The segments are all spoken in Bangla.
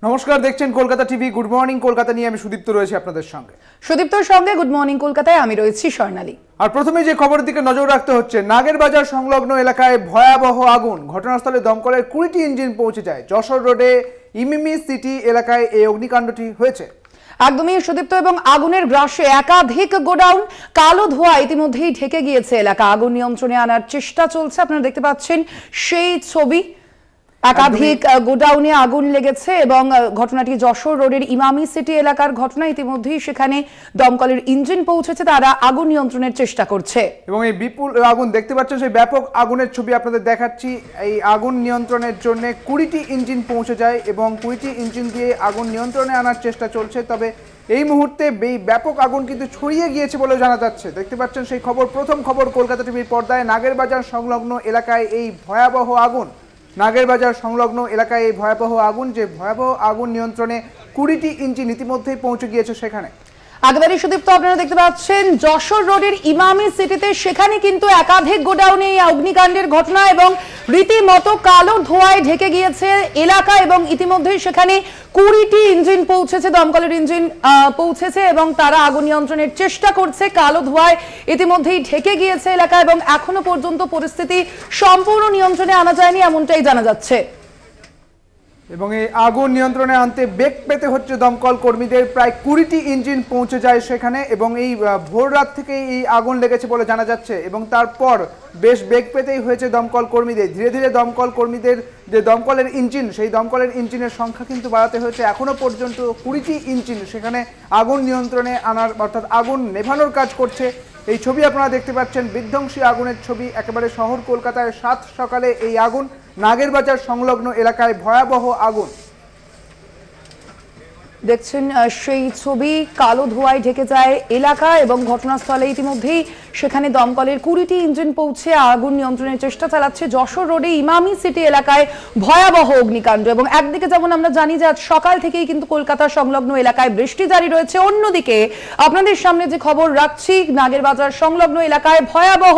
নমস্কার, দেখছেন Kolkata TV. Good morning Kolkata নিয়ে আমি সুদীপ্ত রয়েছি আপনাদের সঙ্গে। সুদীপ্তর সঙ্গে গুড মর্নিং কলকাতায় আমি রয়েছি স্বর্ণালী। আর প্রথমে যে খবরের দিকে নজর রাখতে হচ্ছে, নাগেরবাজার সংলগ্ন এলাকায় ভয়াবহ আগুন। ঘটনাস্থলে দমকলের 20টি ইঞ্জিন পৌঁছে যায়। যশোর রোডে ইমিমি সিটি এলাকায় এই অগ্নিকাণ্ডটি হয়েছে। একদমই সুদীপ্ত, এবং আগুনের গ্রাসে একাধিক গোডাউন, কালো ধোঁয়া ইতিমধ্যেই ঢেকে গিয়েছে এলাকা। আগুন নিয়ন্ত্রণে আনার চেষ্টা চলছে, আপনারা দেখতে পাচ্ছেন সেই ছবি। একাধিক গোডাউনে আগুন লেগেছে এবং ঘটনাটি যশোর রোডের ইমামি সিটি এলাকার ঘটনা। ইতিমধ্যেই সেখানে দমকলের ইঞ্জিন পৌঁছেছে, তারা আগুন নিয়ন্ত্রণের চেষ্টা করছে। এবং এই বিপুল আগুন দেখতে পাচ্ছেন, সেই ব্যাপক আগুনের ছবি আপনাদের দেখাচ্ছি। এই আগুন নিয়ন্ত্রণের জন্য 20টি ইঞ্জিন পৌঁছে যায় এবং 20টি ইঞ্জিন দিয়ে আগুন নিয়ন্ত্রণে আনার চেষ্টা চলছে। তবে এই মুহূর্তে এই ব্যাপক আগুন কিন্তু ছড়িয়ে গিয়েছে বলে জানা যাচ্ছে। দেখতে পাচ্ছেন সেই খবর, প্রথম খবর কলকাতা টিভির পর্দায়। নাগেরবাজার সংলগ্ন এলাকায় এই ভয়াবহ আগুন। নাগেরবাজার সংলগ্ন এলাকায় এই ভয়াবহ আগুন, যে ভয়াবহ আগুন নিয়ন্ত্রণে 20টি ইঞ্জিন ইতিমধ্যেই পৌঁছে গিয়েছে সেখানে। একেবারে সুদীপ্ত, আপনারা দেখতে পাচ্ছেন যশোর রোডের ইমামি সিটিতে সেখানে কিন্তু একাধিক গোডাউনে এই অগ্নিকাণ্ডের ঘটনা এবং রীতিমতো কালো ধোঁয়ায় ঢেকে গিয়েছে এলাকা। এবং ইতিমধ্যেই সেখানে 20টি ইঞ্জিন পৌঁছেছে, দমকলের ইঞ্জিন পৌঁছেছে এবং তারা আগুন নিয়ন্ত্রণের চেষ্টা করছে। কালো ধোঁয়ায় ইতিমধ্যেই ঢেকে গিয়েছে এলাকা এবং এখনো পর্যন্ত পরিস্থিতি সম্পূর্ণ নিয়ন্ত্রণে আনা যায়নি, এমনটাই জানা যাচ্ছে। এবং এই আগুন নিয়ন্ত্রণে আনতে বেগ পেতে হচ্ছে দমকল কর্মীদের। প্রায় 20টি ইঞ্জিন পৌঁছে যায় সেখানে এবং এই ভোর রাত থেকে এই আগুন লেগেছে বলে জানা যাচ্ছে। এবং তারপর বেশ বেগ পেতেই হয়েছে দমকল কর্মীদের। ধীরে ধীরে দমকল কর্মীদের যে দমকলের ইঞ্জিন, সেই দমকলের ইঞ্জিনের সংখ্যা কিন্তু বাড়াতে হয়েছে। এখনও পর্যন্ত 20টি ইঞ্জিন সেখানে আগুন নিয়ন্ত্রণে আনার, অর্থাৎ আগুন নেভানোর কাজ করছে। এই ছবি আপনারা দেখতে পাচ্ছেন, বিধ্বংসী আগুনের ছবি। একেবারে শহর কলকাতায় সাত সকালে এই আগুন। নাগেরবাজার সংলগ্ন এলাকায় ভয়াবহ আগুন দেখছেন সেই ছবি। কালো ধোঁয়ায় ঢেকে যায় এলাকা এবং ঘটনাস্থলে ইতিমধ্যেই সেখানে দমকলের 20টি ইঞ্জিন পৌঁছে আগুন নিয়ন্ত্রণের চেষ্টা চালাচ্ছে। যশোর রোডে ইমামি সিটি এলাকায় ভয়াবহ অগ্নিকাণ্ড। এবং একদিকে যেমন আমরা জানি যে আজ সকাল থেকেই কিন্তু কলকাতা সংলগ্ন এলাকায় বৃষ্টি জারি রয়েছে, অন্যদিকে আপনাদের সামনে যে খবর রাখছি, নাগেরবাজার সংলগ্ন এলাকায় ভয়াবহ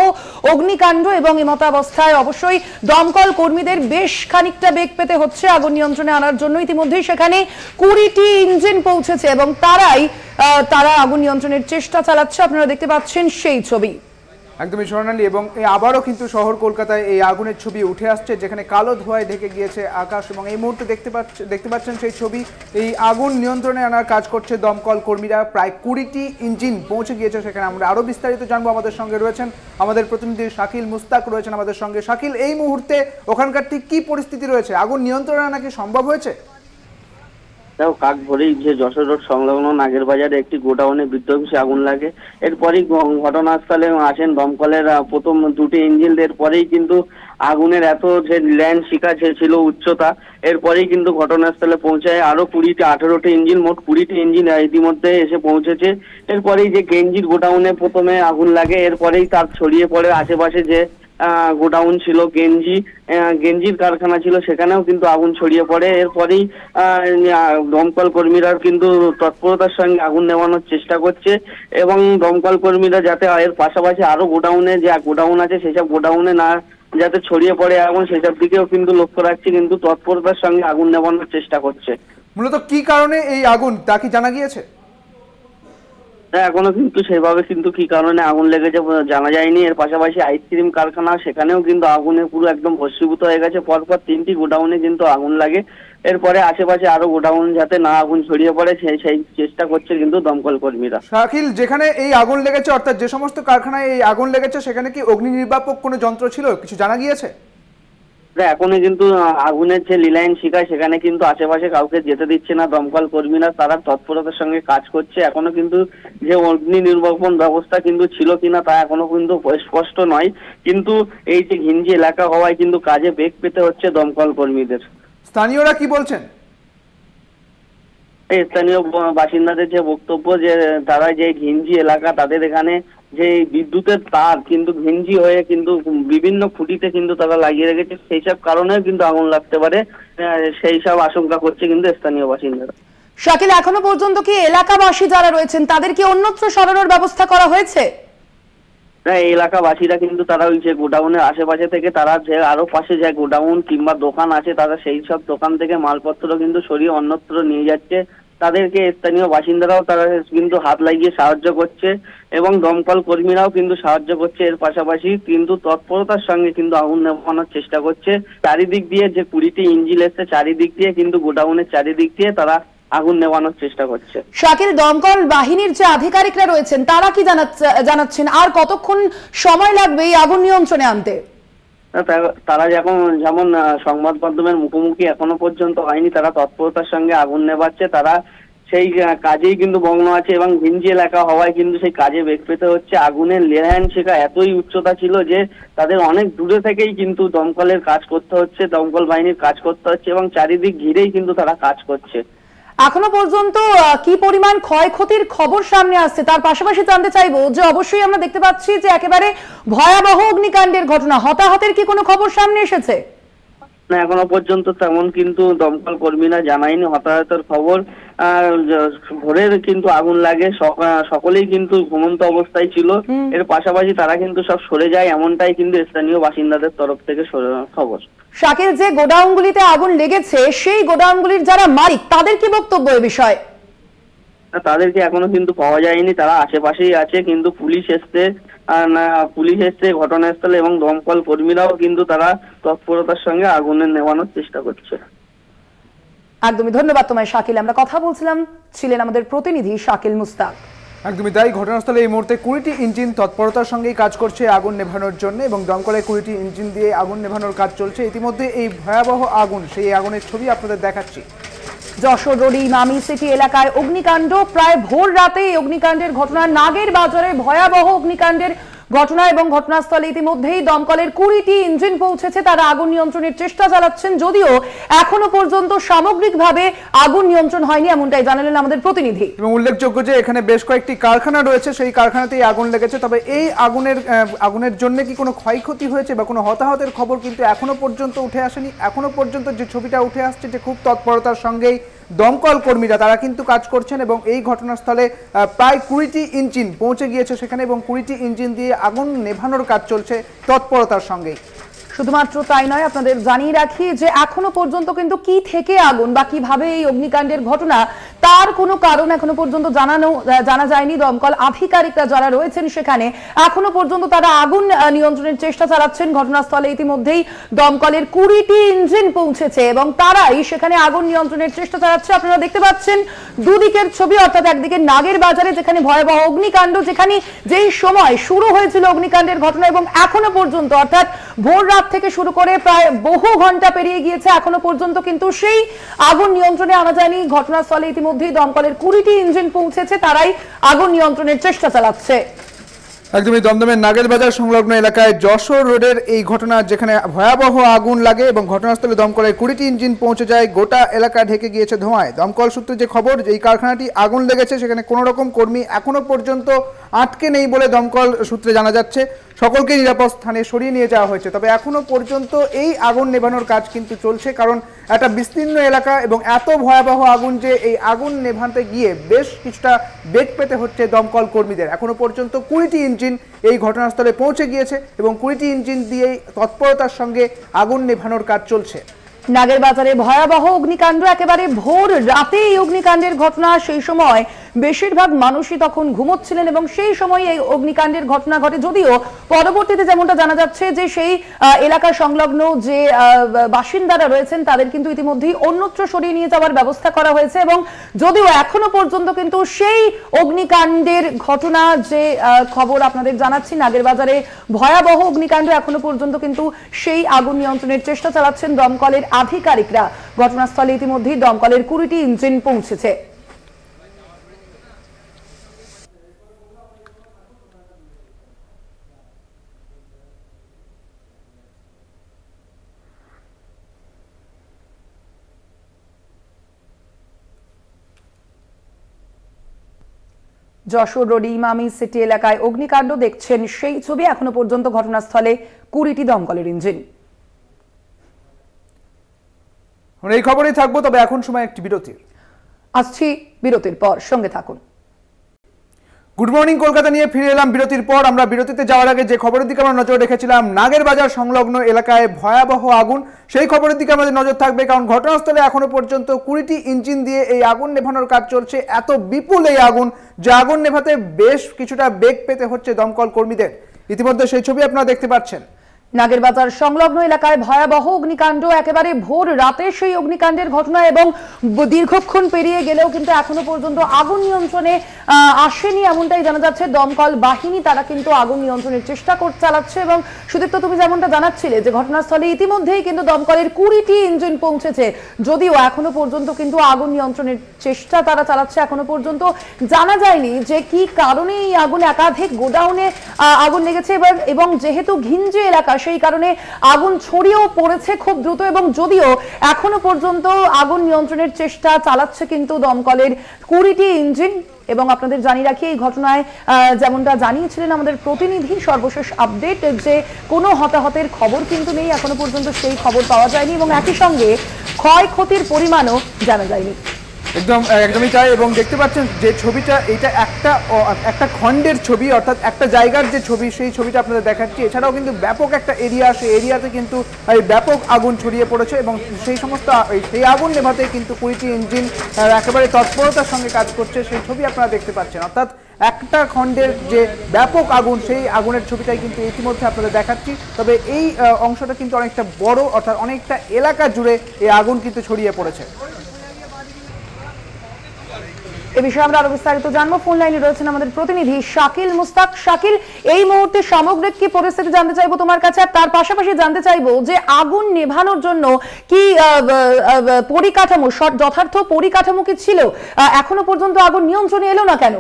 অগ্নিকাণ্ড। এবং এমতাবস্থায় অবশ্যই দমকল কর্মীদের বেশ খানিকটা বেগ পেতে হচ্ছে আগুন নিয়ন্ত্রণে আনার জন্য। ইতিমধ্যেই সেখানে 20টি ইঞ্জিন পৌঁছেছে এবং তারা আগুন নিয়ন্ত্রণের চেষ্টা চালাচ্ছে। আপনারা দেখতে পাচ্ছেন সেই ছবি। একদমই স্বর্ণালী। এবং আবারও কিন্তু শহর কলকাতায় এই আগুনের ছবি উঠে আসছে, যেখানে কালো ধোঁয়ায় ঢেকে গিয়েছে আকাশ। এবং এই মুহূর্তে দেখতে পাচ্ছেন সেই ছবি। এই আগুন নিয়ন্ত্রণে আনার কাজ করছে দমকল কর্মীরা। প্রায় 20টি ইঞ্জিন পৌঁছে গিয়েছে সেখানে। আমরা আরও বিস্তারিত জানবো। আমাদের সঙ্গে রয়েছেন আমাদের প্রতিনিধি শাকিল মুস্তাক, রয়েছেন আমাদের সঙ্গে। শাকিল, এই মুহূর্তে ওখানকার ঠিক কী পরিস্থিতি রয়েছে? আগুন নিয়ন্ত্রণে আনা কি সম্ভব হয়েছে? কাক ভোরেই যে যশোর রোড সংলগ্ন নাগেরবাজারে একটি গোডাউনে বিধ্বংসী আগুন লাগে। এরপরই ঘটনাস্থলে আসেন দমকলের প্রথম 2টি ইঞ্জিন। এরপরেই কিন্তু আগুনের এত যে ল্যান্ড শিখা ছিল উচ্চতা, এরপরেই কিন্তু ঘটনাস্থলে পৌঁছায় আরো 18টি ইঞ্জিন। মোট 20টি ইঞ্জিন ইতিমধ্যে এসে পৌঁছেছে। এরপরেই যে গেঞ্জির গোডাউনে প্রথমে আগুন লাগে, এরপরেই তার ছড়িয়ে পড়ে আশেপাশে যে গোডাউন ছিল, গেঞ্জির কারখানা ছিল, সেখানেও কিন্তু আগুন ছড়িয়ে পড়ে। এরপরেই দমকল কর্মীরা কিন্তু তৎপরতার সঙ্গে আগুন নেভানোর চেষ্টা করছে এবং দমকল কর্মীরা যাতে এর পাশাপাশি আরো গোডাউনে যে গোডাউন আছে সেসব গোডাউনে না যাতে ছড়িয়ে পড়ে আগুন, সেসব দিকেও কিন্তু লক্ষ্য রাখছে, কিন্তু তৎপরতার সঙ্গে আগুন নেভানোর চেষ্টা করছে। মূলত কি কারণে এই আগুন তা কি জানা গিয়েছে? এখনো কিন্তু সেভাবে কিন্তু কি কারণে আগুন লেগেছে জানা যায়নি। এর পাশাপাশি আইসক্রিম কারখানা, সেখানেও কিন্তু আগুনে পুরো একদম ভস্মীভূত হয়ে গেছে। পরপর 3টি গোডাউনে কিন্তু আগুন লাগে। এরপরে আশেপাশে আরো গোডাউন যাতে না আগুন ছড়িয়ে পড়ে সেই চেষ্টা করছে কিন্তু দমকল কর্মীরা। শাকিল, যেখানে এই আগুন লেগেছে, অর্থাৎ যে সমস্ত কারখানায় এই আগুন লেগেছে, সেখানে কি অগ্নি নির্বাপক কোনো যন্ত্র ছিল? কিছু জানা গিয়েছে? এখনো কিন্তু আগুনের যে লিলাইন শিখা, সেখানে কিন্তু আশেপাশে কাউকে যেতে দিচ্ছে না দমকল কর্মীরা। তারা তৎপরতার সঙ্গে কাজ করছে। এখনো কিন্তু যে অগ্নি নির্বাপন ব্যবস্থা কিন্তু ছিল কিনা তা এখনো কিন্তু স্পষ্ট নয়। কিন্তু এই যে ঘিঞ্জি এলাকা হওয়ায় কিন্তু কাজে বেগ পেতে হচ্ছে দমকল কর্মীদের। স্থানীয়রা কি বলছেন? স্থানীয় বাসিন্দাদের যে বক্তব্য, যে তারা যে ঘিঞ্জি এলাকা, তাদের এখানে যে বিদ্যুতের তার কিন্তু ঘিঞ্জি হয়ে কিন্তু বিভিন্ন খুঁটিতে কিন্তু তারা লাগিয়ে রেখেছে, সেই সব কারণেও কিন্তু আগুন লাগতে পারে, সেই সব আশঙ্কা করছে কিন্তু স্থানীয় বাসিন্দারা। শাকিল, এখনো পর্যন্ত কি এলাকাবাসী যারা রয়েছেন তাদের কি অন্যত্র সরানোর ব্যবস্থা করা হয়েছে? না, এই এলাকাবাসীরা কিন্তু তারা ওই যে গোডাউনের আশেপাশে থেকে তারা যে আরো পাশে যে গোডাউন কিংবা দোকান আছে তারা সেই সব দোকান থেকে মালপত্র কিন্তু সরিয়ে অন্যত্র নিয়ে যাচ্ছে। তাদেরকে স্থানীয় বাসিন্দারাও তারা কিন্তু হাত লাগিয়ে সাহায্য করছে এবং দমকল কর্মীরাও কিন্তু সাহায্য করছে। এর পাশাপাশি কিন্তু তৎপরতার সঙ্গে কিন্তু আগুন নেভানোর চেষ্টা করছে। চারিদিক দিয়ে যে 20টি ইঞ্জিন এসছে চারিদিক দিয়ে কিন্তু গোডাউনের চারিদিক দিয়ে তারা আগুন নেভানোর চেষ্টা করছে। শাকিল, দমকল বাহিনীর যে আধিকারিকরা রয়েছেন তারা কি জানাচ্ছেন আর কতক্ষণ সময় লাগবে এই আগুন নিয়ন্ত্রণে আনতে? তারা যেমন সংবাদ মাধ্যমের মুখোমুখি এখনো পর্যন্ত হয়নি, তারা তৎপরতার সঙ্গে আগুন নেভাচ্ছে। তারা সেই কাজেই কিন্তু মগ্ন আছে এবং ঘিঞ্জি এলাকা হওয়ায় কিন্তু সেই কাজে বেগ পেতে হচ্ছে। আগুনের লেহান শেখা এতই উচ্চতা ছিল যে তাদের অনেক দূরে থেকেই কিন্তু দমকলের কাজ করতে হচ্ছে, দমকল বাহিনীর কাজ করতে হচ্ছে এবং চারিদিক ঘিরেই কিন্তু তারা কাজ করছে। এখনো পর্যন্ত কি পরিমাণ ক্ষয়ক্ষতির খবর সামনে আসছে তার পাশাপাশি জানতে চাইবো যে অবশ্যই আমরা দেখতে পাচ্ছি যে একেবারে ভয়াবহ অগ্নিকাণ্ডের ঘটনা, হতাহতের কি কোনো খবর সামনে এসেছে? না, এখনো পর্যন্ত তেমন কিন্তু দমকল কর্মীরা জানায়নি হতাহতের খবর। ভোরের কিন্তু আগুন লাগে, সকলেই কিন্তু ঘুমন্ত অবস্থায় ছিল। এর পাশাপাশি তারা কিন্তু সব সরে যায়, এমনটাই কিন্তু স্থানীয় বাসিন্দাদের তরফ থেকে খবর। শাকিল, যে গোডাউনগুলিতে আগুন লেগেছে সেই গোডাউনগুলির যারা মালিক তাদের কি বক্তব্য এ বিষয়ে? তাদেরকে এখনো কিন্তু পাওয়া যায়নি, তারা আশেপাশেই আছে। কিন্তু পুলিশ এসছে ঘটনাস্থলে এবং দমকল কর্মীরাও কিন্তু তারা তৎপরতার সঙ্গে আগুনে নেভানোর চেষ্টা করছে। একদমই ধন্যবাদ তোমায় শাকিল। আমরা কথা বলছিলাম, ছিলেন আমাদের প্রতিনিধি শাকিল মুস্তাক। একদমই তাই, ঘটনাস্থলে এই মুহূর্তে 20টি ইঞ্জিন তৎপরতার সঙ্গেই কাজ করছে আগুন নেভানোর জন্য এবং দমকলের 20টি ইঞ্জিন দিয়ে আগুন নেভানোর কাজ চলছে। ইতিমধ্যে এই ভয়াবহ আগুন, সেই আগুনের ছবি আপনাদের দেখাচ্ছি। যশোর রোড ইমামি সিটি এলাকায় অগ্নিকাণ্ড, প্রায় ভোর রাতে এই অগ্নিকাণ্ডের ঘটনা। নাগের বাজারে ভয়াবহ অগ্নিকাণ্ডের ঘটনা এবং ঘটনাস্থলে ইতিমধ্যেই দমকলের 20টি ইঞ্জিন পৌঁছেছে, তারা আগুন নিয়ন্ত্রণের চেষ্টা চালাচ্ছেন, যদিও এখনো পর্যন্ত সামগ্রিকভাবে আগুন নিয়ন্ত্রণ হয়নি, এমনটাই জানালেন আমাদের প্রতিনিধি। এবং উল্লেখযোগ্য যে এখানে বেশ কয়েকটি কারখানা রয়েছে, সেই কারখানাতেই আগুন লেগেছে। তবে এই আগুনের জন্য কি কোনো ক্ষয়ক্ষতি হয়েছে বা কোনো হতাহতের খবর কিন্তু এখনো পর্যন্ত উঠে আসেনি। এখনো পর্যন্ত যে ছবিটা উঠে আসছে যে খুব তৎপরতার সঙ্গেই দমকল কর্মীরা তারা কিন্তু কাজ করছেন এবং এই ঘটনাস্থলে প্রায় 20টি ইঞ্জিন পৌঁছে গিয়েছে সেখানে এবং 20টি ইঞ্জিন দিয়ে আগুন নেভানোর কাজ চলছে তৎপরতার সঙ্গেই। শুধুমাত্র তাই নয়, আপনাদের জানিয়ে রাখি যে এখনো পর্যন্ত কিন্তু কি থেকে আগুন বা কিভাবে এই অগ্নিকাণ্ডের ঘটনা তার কোনো কারণ এখনো পর্যন্ত জানা যায়নি। দমকল আধিকারিকরা যারা রয়েছেন সেখানে এখনো পর্যন্ত তারা আগুন নিয়ন্ত্রণের চেষ্টা চালাচ্ছেন। ঘটনাস্থলে ইতিমধ্যেই দমকলের 20টি ইঞ্জিন পৌঁছেছে এবং তারাই সেখানে আগুন নিয়ন্ত্রণের চেষ্টা চালাচ্ছে। আপনারা দেখতে পাচ্ছেন দুদিকের ছবি, অর্থাৎ একদিকে নাগের বাজারে যেখানে ভয়াবহ অগ্নিকাণ্ড, যেখানে যেই সময় শুরু হয়েছিল অগ্নিকাণ্ডের ঘটনা এবং এখনো পর্যন্ত অর্থাৎ ভোর রাত থেকে শুরু করে প্রায় বহু ঘন্টা পেরিয়ে গিয়েছে, এখনো পর্যন্ত কিন্তু সেই আগুন নিয়ন্ত্রণে আনা যায়নি। ঘটনাস্থলে ইতিমধ্যেই দমকলের 20টি ইঞ্জিন পৌঁছেছে, তারাই আগুন নিয়ন্ত্রণের চেষ্টা চালাচ্ছে। একদমই দমদমের নাগের বাজার সংলগ্ন এলাকায় যশোর রোডের এই ঘটনা, যেখানে ভয়াবহ আগুন লাগে এবং ঘটনাস্থলে দমকলের 20টি ইঞ্জিন পৌঁছে যায়, গোটা এলাকা ঢেকে গিয়েছে ধোঁয়ায়। দমকল সূত্রে যে খবর, এই কারখানাটি আগুন লেগেছে সেখানে কোনো রকম কর্মী এখনো পর্যন্ত আটকে নেই বলে দমকল সূত্রে জানা যাচ্ছে। সকলকে নিরাপদ স্থানে সরিয়ে নিয়ে যাওয়া হয়েছে। তবে এখনো পর্যন্ত এই আগুন নেভানোর কাজ কিন্তু চলছে, কারণ একটা বিস্তীর্ণ এলাকা এবং এত ভয়াবহ আগুন যে এই আগুন নেভাতে গিয়ে বেশ কিছুটা বেগ পেতে হচ্ছে দমকল কর্মীদের। এখনো পর্যন্ত 20টি ইঞ্জিন এই ঘটনাস্থলে পৌঁছে গিয়েছে এবং 20টি ইঞ্জিন দিয়েই তৎপরতার সঙ্গে আগুন নেভানোর কাজ চলছে। নাগের বাজারে ভয়াবহ অগ্নিকাণ্ড, একেবারে ভোর রাতে এই অগ্নিকাণ্ডের ঘটনা। সেই সময় বেশিরভাগ মানুষই তখন ঘুমোচ্ছিলেন এবং সেই সময় এই অগ্নিকাণ্ডের ঘটনা ঘটে, যদিও পরবর্তীতে যেমনটা জানা যাচ্ছে যে সেই এলাকা সংলগ্ন যে বাসিন্দারা রয়েছেন তাদের কিন্তু ইতিমধ্যেই অন্যত্র সরিয়ে নিয়ে যাওয়ার ব্যবস্থা করা হয়েছে এবং যদিও এখনো পর্যন্ত কিন্তু সেই অগ্নিকাণ্ডের ঘটনা যে খবর আপনাদের জানাচ্ছি, নাগের বাজারে ভয়াবহ অগ্নিকাণ্ড, এখনো পর্যন্ত কিন্তু সেই আগুন নিয়ন্ত্রণের চেষ্টা চালাচ্ছেন দমকলের আধিকারিকরা। ঘটনাস্থলে ইতিমধ্যেই দমকলের 20টি ইঞ্জিন পৌঁছেছে। যশোর রোড ইমামি সিটি এলাকায় অগ্নিকাণ্ড দেখছেন সেই ছবি। এখনো পর্যন্ত ঘটনাস্থলে 20টি দমকলের ইঞ্জিন। এই খবরেই থাকবো, তবে এখন সময় একটি বিরতির। আসছি বিরতির পর, সঙ্গে থাকুন। গুড মর্নিং কলকাতা নিয়ে ফিরে এলাম বিরতির পর। আমরা বিরতিতে যাওয়ার আগে যে খবরের দিকে আমরা নজর রেখেছিলাম, নাগের বাজার সংলগ্ন এলাকায় ভয়াবহ আগুন, সেই খবরের দিকে আমাদের নজর থাকবে। কারণ ঘটনাস্থলে এখনো পর্যন্ত 20টি ইঞ্জিন দিয়ে এই আগুন নেভানোর কাজ চলছে। এত বিপুল এই আগুন, যে আগুন নেভাতে বেশ কিছুটা বেগ পেতে হচ্ছে দমকল কর্মীদের। ইতিমধ্যে সেই ছবি আপনারা দেখতে পাচ্ছেন। নাগের বাজার সংলগ্ন এলাকায় ভয়াবহ অগ্নিকাণ্ড, একেবারে ভোর রাতে সেই অগ্নিকাণ্ডের ঘটনা এবং দীর্ঘক্ষণ পেরিয়ে গেলেও কিন্তু এখনো পর্যন্ত আগুন নিয়ন্ত্রণে আসেনি এমনটাই জানা যাচ্ছে। দমকল বাহিনী তারা কিন্তু আগুন নিয়ন্ত্রণের চেষ্টা চালাচ্ছে। এবং সুদীপ্ত, তুমি যেমনটা জানাচ্ছিলে যে ঘটনাস্থলে ইতিমধ্যেই কিন্তু দমকলের 20টি ইঞ্জিন পৌঁছেছে, যদিও এখনো পর্যন্ত কিন্তু আগুন নিয়ন্ত্রণের চেষ্টা তারা চালাচ্ছে। এখনো পর্যন্ত জানা যায়নি যে কি কারণে এই আগুন, একাধিক গোডাউনে আগুন লেগেছে এবং যেহেতু ঘিঞ্জি এলাকা সেই কারণে আগুন ছড়িয়েও পড়েছে খুব দ্রুত। এবং যদিও এখনো পর্যন্ত আগুন নিয়ন্ত্রণের চেষ্টা চালাচ্ছে কিন্তু দমকলের 20টি ইঞ্জিন। এবং আপনাদের জানিয়ে রাখি, এই ঘটনায় যেমনটা জানিয়েছিলেন আমাদের প্রতিনিধি, সর্বশেষ আপডেট যে কোনো হতাহতের খবর কিন্তু নেই এখনো পর্যন্ত, সেই খবর পাওয়া যায়নি এবং একই সঙ্গে ক্ষয়ক্ষতির পরিমাণও জানা যায়নি। একদমই তাই। এবং দেখতে পাচ্ছেন যে ছবিটা, এটা একটা খণ্ডের ছবি, অর্থাৎ একটা জায়গার যে ছবি, সেই ছবিটা আপনাদের দেখাচ্ছি। এছাড়াও কিন্তু ব্যাপক একটা এরিয়া, সেই এরিয়াতে কিন্তু ব্যাপক আগুন ছড়িয়ে পড়েছে এবং সেই আগুন নেভাতে কিন্তু 20টি ইঞ্জিন একেবারে তৎপরতার সঙ্গে কাজ করছে, সেই ছবি আপনারা দেখতে পাচ্ছেন। অর্থাৎ একটা খণ্ডের যে ব্যাপক আগুন, সেই আগুনের ছবিটাই কিন্তু ইতিমধ্যে আপনাদের দেখাচ্ছি। তবে এই অংশটা কিন্তু অনেকটা বড়, অর্থাৎ অনেকটা এলাকা জুড়ে এই আগুন কিন্তু ছড়িয়ে পড়েছে। এ বিষয়ে আমরা আরো বিস্তারিত জানবো। ফোন লাইনে রয়েছেন আমাদের প্রতিনিধি শাকিল মুস্তাক। শাকিল, এই মুহূর্তে সামগ্রিক কি পরিস্থিতি জানতে চাইবো তোমার কাছে, আর তার পাশাপাশি জানতে চাইবো যে আগুন নেভানোর জন্য কি পরিকাঠামো, যথার্থ পরিকাঠামো কি ছিল? এখনো পর্যন্ত আগুন নিয়ন্ত্রণে এলো না কেন?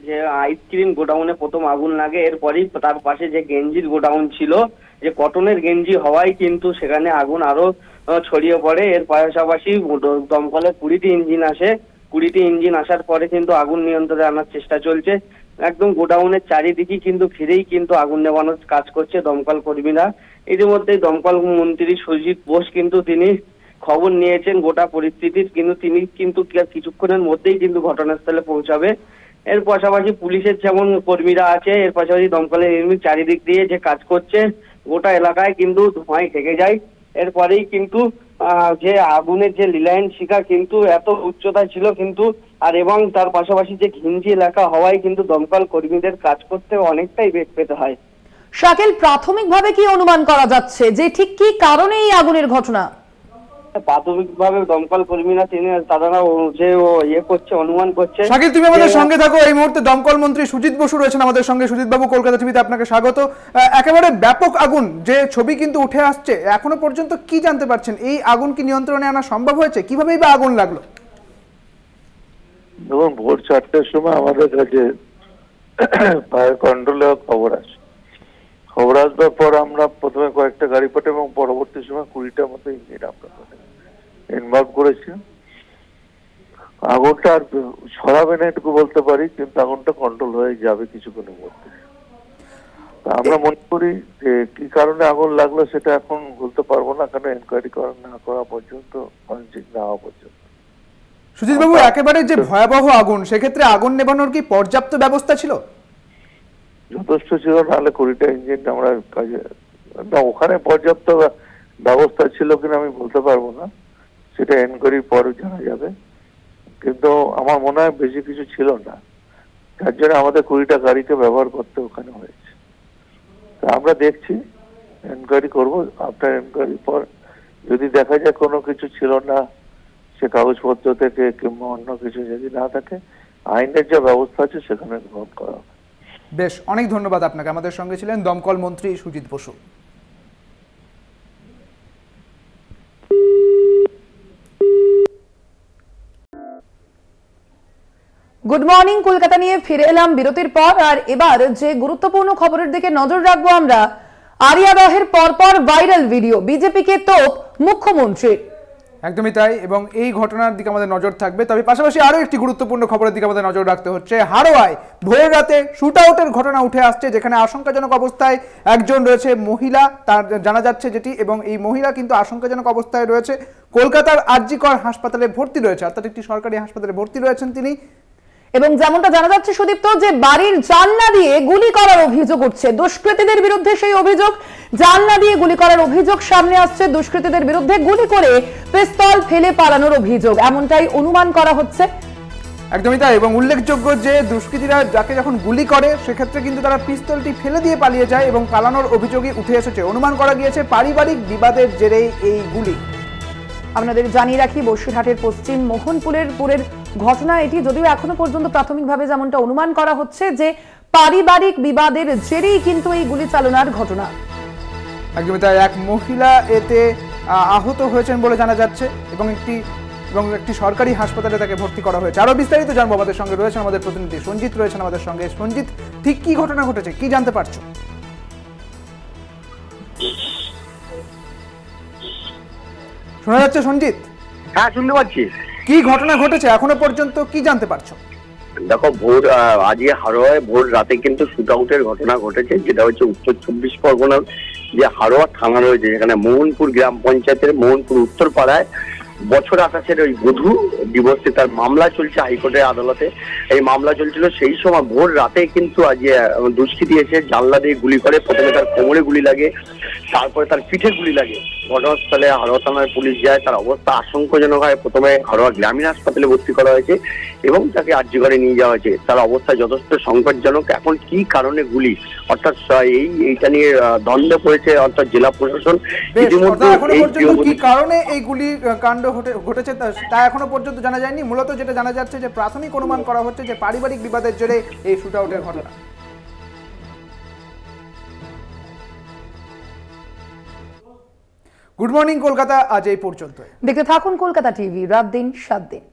যে আইসক্রিম গোডাউনে প্রথম আগুন লাগে, এরপরই তার পাশে যে গেঞ্জির গোডাউন ছিল, যে কটনের গেঞ্জি হওয়ায় কিন্তু সেখানে আগুন আরো ছড়িয়ে পড়ে। এর পাশাপাশি দমকলের 20টি ইঞ্জিন আসে। 20টি ইঞ্জিন আসার পরে কিন্তু আগুন নিয়ন্ত্রণে আনার চেষ্টা চলছে। একদম গোডাউনের চারিদিকে কিন্তু ঘিরেই কিন্তু আগুন নেভানোর কাজ করছে দমকল কর্মীরা। ইতিমধ্যেই দমকল মন্ত্রী সুজিত বোস কিন্তু তিনি খবর নিয়েছেন গোটা পরিস্থিতির, কিন্তু তিনি কিন্তু কিছুক্ষণের মধ্যেই কিন্তু ঘটনাস্থলে পৌঁছাবে। এর পাশাপাশি পুলিশের যেমন কর্মীরা আছে, এর পাশাপাশি দমকলের ইউনিট চারিদিক দিয়ে যে কাজ করছে, গোটা এলাকায় কিন্তু ধোঁয়ায় ঢেকে যায়। এরপরেই কিন্তু যে আগুনের যে লীলায়ন শিখা কিন্তু এত উচ্চতায় ছিল কিন্তু, আর এবং তার পাশাপাশি যে ঘিঞ্জি এলাকা হওয়ায় কিন্তু দমকল কর্মীদের কাজ করতে অনেকটাই বেগ পেতে হয়। শাকিল, প্রাথমিকভাবে কি অনুমান করা যাচ্ছে যে ঠিক কি কারণে এই আগুনের ঘটনা? প্রাথমিকভাবে দমকল কর্মীরা তারা যে করছে, অনুমান করছে। শাকিল, তুমি আমাদের সঙ্গে থাকো। এই মুহূর্তে দমকল মন্ত্রী সুজিত বসু রয়েছেন আমাদের সঙ্গে। সুজিত বাবু, কলকাতা টিভিতে আপনাকে স্বাগত। একেবারে ব্যাপক আগুন, যে ছবি কিন্তু উঠে আসছে, এখনো পর্যন্ত কি জানতে পারছেন? এই আগুন কি নিয়ন্ত্রণে আনা সম্ভব হয়েছে? কিভাবেই বা আগুন লাগলো? দেখুন, ভোর 4টার সময় আমাদের কাছে ফায়ার কন্ট্রোলে খবর আসে। খবর আসবার পর আমরা প্রথমে কয়েকটা গাড়ি পাঠাই এবং পরবর্তী সময় 20টার মতো ইঞ্জিন আমরা ইনভলভ করেছি। আগুনটা আর ছড়াবে না এটুকু বলতে পারি, কিন্তু আগুনটা কন্ট্রোল হয়ে যাবে কিছুক্ষণের মধ্যে। আমরা মনে করি যে কি কারণে আগুন লাগলো সেটা এখন বলতে পারবো না, কারণ এনকোয়ারি না করা পর্যন্ত, ফরেনসিক না হওয়া পর্যন্ত। সুজিত বাবু, একেবারে যে ভয়াবহ আগুন, সেক্ষেত্রে আগুন নেভানোর কি পর্যাপ্ত ব্যবস্থা ছিল? যথেষ্ট ছিল, নাহলে 20টা ইঞ্জিন আমরা কাজে না। ওখানে পর্যাপ্ত ব্যবস্থা ছিল কিনা আমি বলতে পারবো না, সেটা এনকোয়ারির পর জানা যাবে। কিন্তু আমার মনে হয় বেশি কিছু ছিল না, যার জন্য আমাদের 20টা গাড়িকে ব্যবহার করতে ওখানে হয়েছে। আমরা দেখছি, এনকোয়ারি করবো। আফটার এনকোয়ারির পর যদি দেখা যায় কোনো কিছু ছিল না, সে কাগজপত্র থেকে কিংবা অন্য কিছু যদি না থাকে, আইনের যে ব্যবস্থা আছে সেখানে গ্রহণ করা হবে। বেশ, অনেক ধন্যবাদ আপনাকে। আমাদের সঙ্গে ছিলেন দমকল মন্ত্রী সুজিত বসু। গুড মর্নিং কলকাতা নিয়ে ফিরে এলাম বিরতির পর। আর এবার যে গুরুত্বপূর্ণ খবরের দিকে নজর রাখবো আমরা, আরিয়া রহের পরপর ভাইরাল ভিডিও, বিজেপিকে তোপ মুখ্যমন্ত্রীর। একদমই তাই, এবং এই ঘটনার দিকে আমাদের নজর থাকবে। তবে পাশাপাশি আরো একটি গুরুত্বপূর্ণ খবরের দিকে আমাদের নজর রাখতে হচ্ছে। হাড়োয়ায় ভোর রাতে শুট আউটের ঘটনা উঠে আসছে, যেখানে আশঙ্কাজনক অবস্থায় একজন রয়েছে মহিলা, তার জানা যাচ্ছে যেটি, এবং এই মহিলা কিন্তু আশঙ্কাজনক অবস্থায় রয়েছে, কলকাতার আরজিকর হাসপাতালে ভর্তি রয়েছে, অর্থাৎ একটি সরকারি হাসপাতালে ভর্তি রয়েছেন তিনি। এবং যেমনটা জানা যাচ্ছে সুদীপ্ত, যে বাড়ির জানলা দিয়ে গুলি করার অভিযোগ উঠছে দুষ্কৃতীদের বিরুদ্ধে। সেই অভিযোগ, জানলা দিয়ে গুলি করার অভিযোগ সামনে আসছে দুষ্কৃতীদের বিরুদ্ধে। গুলি করে পিস্তল ফেলে পালানোর অভিযোগ, এমনটাই অনুমান করা হচ্ছে। একদমই তাই, এবং উল্লেখযোগ্য যে দুষ্কৃতীরা যাকে যখন গুলি করে সেক্ষেত্রে কিন্তু তারা পিস্তলটি ফেলে দিয়ে পালিয়ে যায় এবং পালানোর অভিযোগই উঠে এসেছে। অনুমান করা গিয়েছে পারিবারিক বিবাদের জেরেই এই গুলি। আপনাদের জানিয়ে রাখি, বসিরহাটের পশ্চিম মোহনপুরের ঘটনা এটি। যদিও এখনো পর্যন্ত প্রাথমিকভাবে যেমনটা অনুমান করা হচ্ছে যে পারিবারিক বিবাদের জেরেই কিন্তু এই গুলি চালনার ঘটনা। একদমই তাই, এক মহিলা এতে আহত হয়েছেন বলে জানা যাচ্ছে, এবং একটি সরকারি হাসপাতালে তাকে ভর্তি করা হয়েছে। আরো বিস্তারিত জানবো, আমাদের সঙ্গে রয়েছেন আমাদের প্রতিনিধি সঞ্জিত রয়েছেন আমাদের সঙ্গে। সঞ্জিত, ঠিক কি ঘটনা ঘটেছে, কি জানতে পারছো? শোনা যাচ্ছে সঞ্জিত? হ্যাঁ, শুনতে পাচ্ছি। কি ঘটনা ঘটেছে এখনো পর্যন্ত, কি জানতে পারছো? দেখো, আজকে হাড়োয়ায় ভোর রাতে কিন্তু শুট আউটের ঘটনা ঘটেছে, যেটা হচ্ছে উত্তর 24 পরগনার যে হাড়োয়া থানা রয়েছে, যেখানে মোহনপুর গ্রাম পঞ্চায়েতের মোহনপুর উত্তর পাড়ায় বছর 28-এর ওই বধূ ডিভোর্সে তার মামলা চলছে হাইকোর্টের আদালতে। এই মামলা চলছিল, সেই সময় ভোর রাতে কিন্তু আজকে দুষ্কৃতী এসে জানলা দিয়ে গুলি করে। প্রথমে তার কোমরে গুলি লাগে, তারপরে তার পিঠে গুলি লাগে। ঘটনাস্থলে হাড়োয়া থানার পুলিশ যায়, তার অবস্থা আশঙ্কাজনক হয়। প্রথমে হাড়োয়া গ্রামীণ হাসপাতালে ভর্তি করা হয়েছে এবং তাকে আরজিকরে নিয়ে যাওয়া হয়েছে। তার অবস্থা যথেষ্ট সংকটজনক। এখন কি কারণে গুলি, অর্থাৎ এইটা নিয়ে দ্বন্দ্বে পড়েছে অর্থাৎ জেলা প্রশাসন। ইতিমধ্যে কি কারণে এই গুলি কাণ্ড ঘটেছে তা এখনো পর্যন্ত জানা যায়নি। মূলত যেটা জানা যাচ্ছে যে প্রাথমিক অনুমান করা হচ্ছে যে পারিবারিক বিবাদের জেরে এই শুট আউটের ঘটনা। গুড মর্নিং কলকাতা আজ এই পর্যন্ত। দেখতে থাকুন কলকাতা টিভি, রাত দিন 7 দিন।